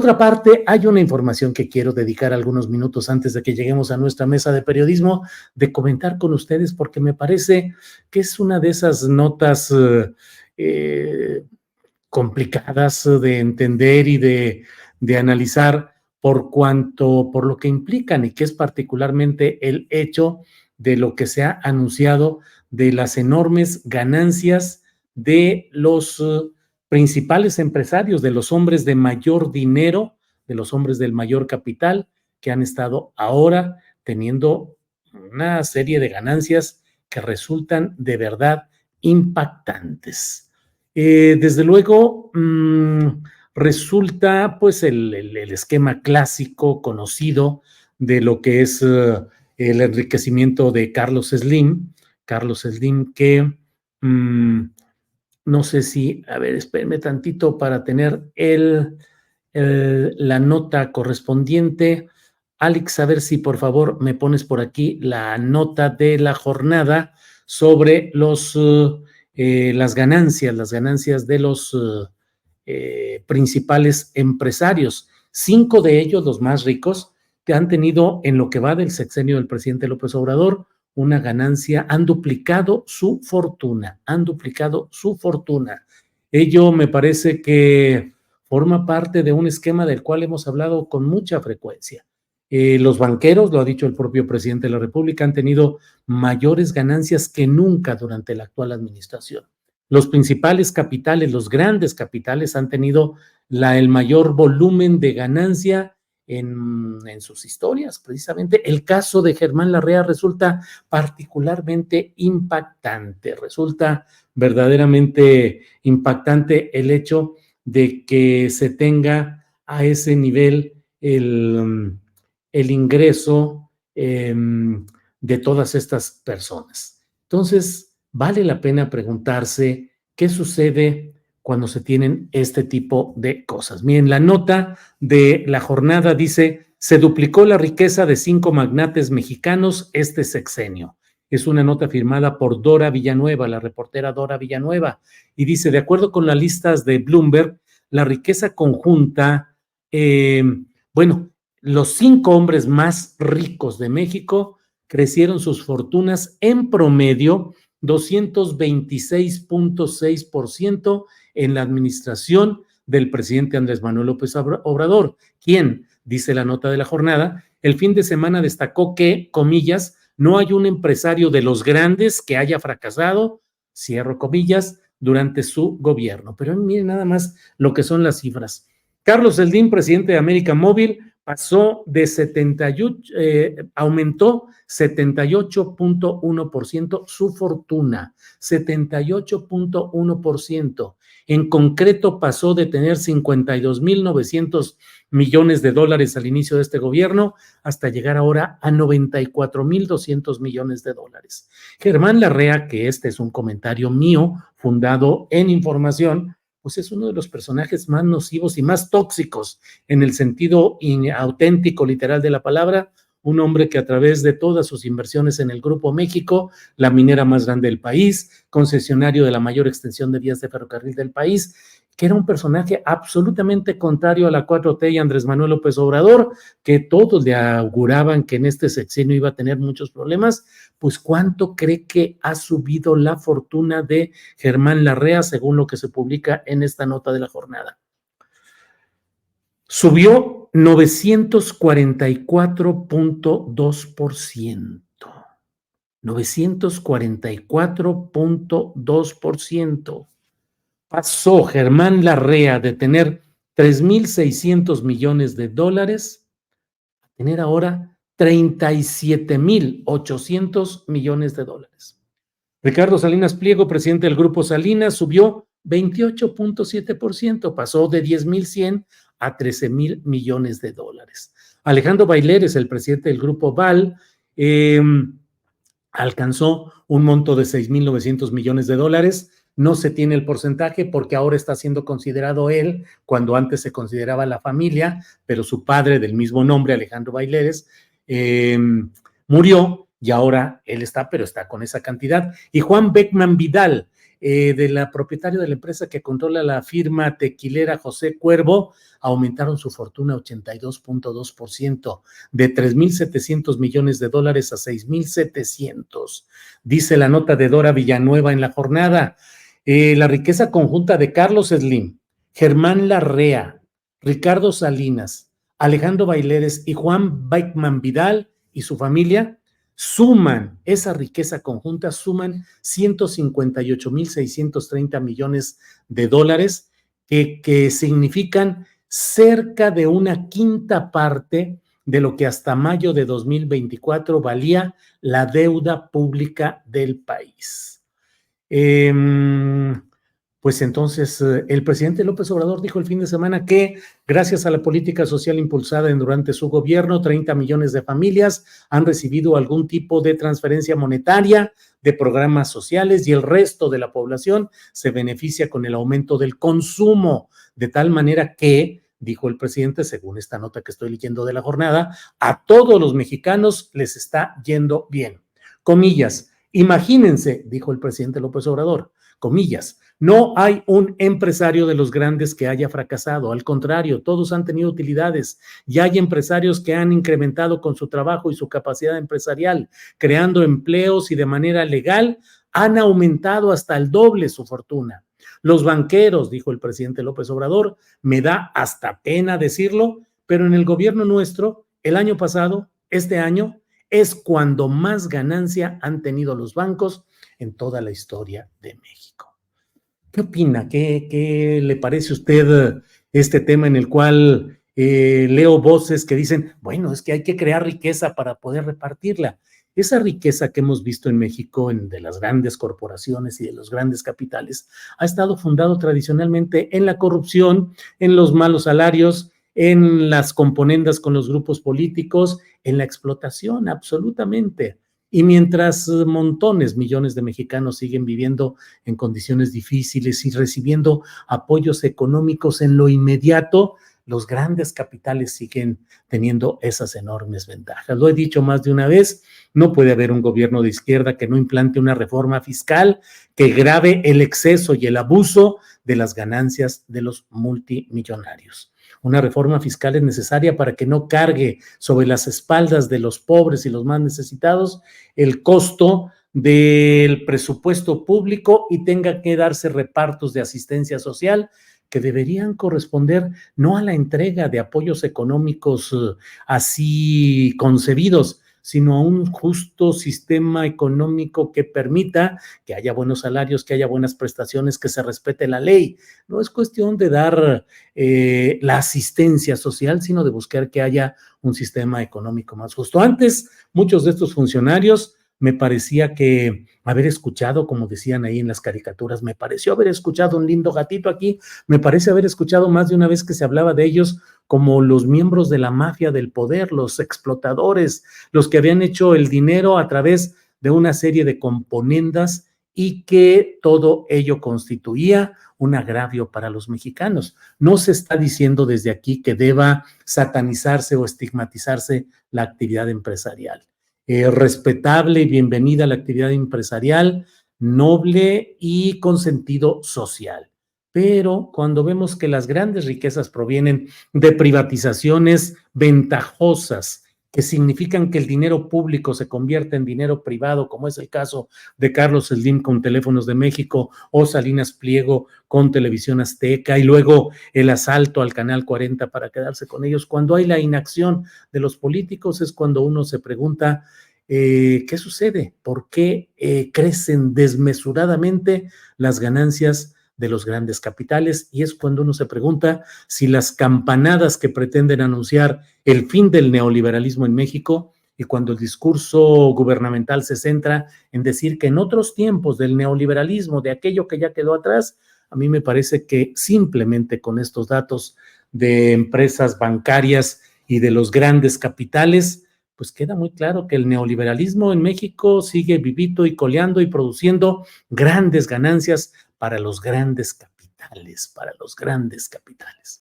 Por otra parte, hay una información que quiero dedicar algunos minutos antes de que lleguemos a nuestra mesa de periodismo, de comentar con ustedes, porque me parece que es una de esas notas eh, complicadas de entender y de analizar por lo que implican, y que es particularmente el hecho de lo que se ha anunciado de las enormes ganancias de los principales empresarios, de los hombres de mayor dinero, de los hombres del mayor capital, que han estado ahora teniendo una serie de ganancias que resultan de verdad impactantes. Desde luego, resulta pues el esquema clásico conocido de lo que es el enriquecimiento de Carlos Slim que no sé si, a ver, espérenme tantito para tener la nota correspondiente. Alex, a ver si por favor me pones por aquí la nota de la jornada sobre las ganancias de los principales empresarios. 5 de ellos, los más ricos, que han tenido en lo que va del sexenio del presidente López Obrador una ganancia, han duplicado su fortuna, Ello me parece que forma parte de un esquema del cual hemos hablado con mucha frecuencia. Los banqueros, lo ha dicho el propio presidente de la República, han tenido mayores ganancias que nunca durante la actual administración. Los principales capitales, los grandes capitales, han tenido el mayor volumen de ganancia en sus historias. Precisamente el caso de Germán Larrea resulta particularmente impactante, resulta verdaderamente impactante el hecho de que se tenga a ese nivel el ingreso de todas estas personas. Entonces, vale la pena preguntarse qué sucede cuando se tienen este tipo de cosas. Miren, la nota de la jornada dice: se duplicó la riqueza de 5 magnates mexicanos este sexenio. Es una nota firmada por Dora Villanueva, la reportera Dora Villanueva, y dice: de acuerdo con las listas de Bloomberg, la riqueza conjunta, los 5 hombres más ricos de México crecieron sus fortunas en promedio 226.6% en la administración del presidente Andrés Manuel López Obrador, quien, dice la nota de la jornada, el fin de semana destacó que, comillas, no hay un empresario de los grandes que haya fracasado, cierro comillas, durante su gobierno. Pero miren nada más lo que son las cifras. Carlos Slim, presidente de América Móvil, pasó de 78, aumentó 78.1% su fortuna, 78.1%. En concreto, pasó de tener 52.900 millones de dólares al inicio de este gobierno hasta llegar ahora a 94.200 millones de dólares. Germán Larrea, que este es un comentario mío fundado en información, pues es uno de los personajes más nocivos y más tóxicos en el sentido auténtico, literal de la palabra. Un hombre que a través de todas sus inversiones en el Grupo México, la minera más grande del país, concesionario de la mayor extensión de vías de ferrocarril del país, que era un personaje absolutamente contrario a la 4T y Andrés Manuel López Obrador, que todos le auguraban que en este sexenio iba a tener muchos problemas. Pues ¿cuánto cree que ha subido la fortuna de Germán Larrea según lo que se publica en esta nota de la jornada? Subió 944.2%. 944.2%. Pasó Germán Larrea de tener 3.600 millones de dólares a tener ahora 37.800 millones de dólares. Ricardo Salinas Pliego, presidente del Grupo Salinas, subió 28.7%, pasó de 10.100 a 13.000 millones de dólares. Alejandro Baileres, el presidente del Grupo Val, alcanzó un monto de 6.900 millones de dólares. No se tiene el porcentaje porque ahora está siendo considerado él, cuando antes se consideraba la familia, pero su padre del mismo nombre, Alejandro Baileres, murió y ahora él está, pero está con esa cantidad. Y Juan Beckman Vidal, de la propietario de la empresa que controla la firma tequilera José Cuervo, aumentaron su fortuna 82.2%, de 3.700 millones de dólares a 6.700, dice la nota de Dora Villanueva en la jornada. La riqueza conjunta de Carlos Slim, Germán Larrea, Ricardo Salinas, Alejandro Baileres y Juan Baikman Vidal y su familia suman, esa riqueza conjunta suman 158.630 millones de dólares, que significan cerca de una quinta parte de lo que hasta mayo de 2024 valía la deuda pública del país. Pues entonces, el presidente López Obrador dijo el fin de semana que gracias a la política social impulsada durante su gobierno, 30 millones de familias han recibido algún tipo de transferencia monetaria de programas sociales y el resto de la población se beneficia con el aumento del consumo, de tal manera que, dijo el presidente, según esta nota que estoy leyendo de la jornada, a todos los mexicanos les está yendo bien. Comillas, imagínense, dijo el presidente López Obrador, comillas, no hay un empresario de los grandes que haya fracasado, al contrario, todos han tenido utilidades y hay empresarios que han incrementado con su trabajo y su capacidad empresarial, creando empleos y de manera legal han aumentado hasta el doble su fortuna. Los banqueros, dijo el presidente López Obrador, me da hasta pena decirlo, pero en el gobierno nuestro, el año pasado, este año, es cuando más ganancia han tenido los bancos en toda la historia de México. ¿Qué opina? ¿Qué le parece a usted este tema en el cual leo voces que dicen, bueno, es que hay que crear riqueza para poder repartirla? Esa riqueza que hemos visto en México, de las grandes corporaciones y de los grandes capitales, ha estado fundado tradicionalmente en la corrupción, en los malos salarios, en las componendas con los grupos políticos, en la explotación, absolutamente. Y mientras montones, millones de mexicanos siguen viviendo en condiciones difíciles y recibiendo apoyos económicos en lo inmediato, los grandes capitales siguen teniendo esas enormes ventajas. Lo he dicho más de una vez, no puede haber un gobierno de izquierda que no implante una reforma fiscal que grave el exceso y el abuso de las ganancias de los multimillonarios. Una reforma fiscal es necesaria para que no cargue sobre las espaldas de los pobres y los más necesitados el costo del presupuesto público y tenga que darse repartos de asistencia social que deberían corresponder no a la entrega de apoyos económicos así concebidos, sino a un justo sistema económico que permita que haya buenos salarios, que haya buenas prestaciones, que se respete la ley. No es cuestión de dar la asistencia social, sino de buscar que haya un sistema económico más justo. Antes, muchos de estos funcionarios me parecía que haber escuchado, como decían ahí en las caricaturas, me pareció haber escuchado un lindo gatito aquí, me parece haber escuchado más de una vez que se hablaba de ellos como los miembros de la mafia del poder, los explotadores, los que habían hecho el dinero a través de una serie de componendas y que todo ello constituía un agravio para los mexicanos. No se está diciendo desde aquí que deba satanizarse o estigmatizarse la actividad empresarial. Respetable y bienvenida a la actividad empresarial, noble y con sentido social. Pero cuando vemos que las grandes riquezas provienen de privatizaciones ventajosas, que significan que el dinero público se convierte en dinero privado, como es el caso de Carlos Slim con Teléfonos de México o Salinas Pliego con Televisión Azteca y luego el asalto al Canal 40 para quedarse con ellos. Cuando hay la inacción de los políticos es cuando uno se pregunta ¿qué sucede? ¿Por qué crecen desmesuradamente las ganancias de los grandes capitales? Y es cuando uno se pregunta si las campanadas que pretenden anunciar el fin del neoliberalismo en México y cuando el discurso gubernamental se centra en decir que en otros tiempos del neoliberalismo, de aquello que ya quedó atrás, a mí me parece que simplemente con estos datos de empresas bancarias y de los grandes capitales, pues queda muy claro que el neoliberalismo en México sigue vivito y coleando y produciendo grandes ganancias para los grandes capitales, para los grandes capitales.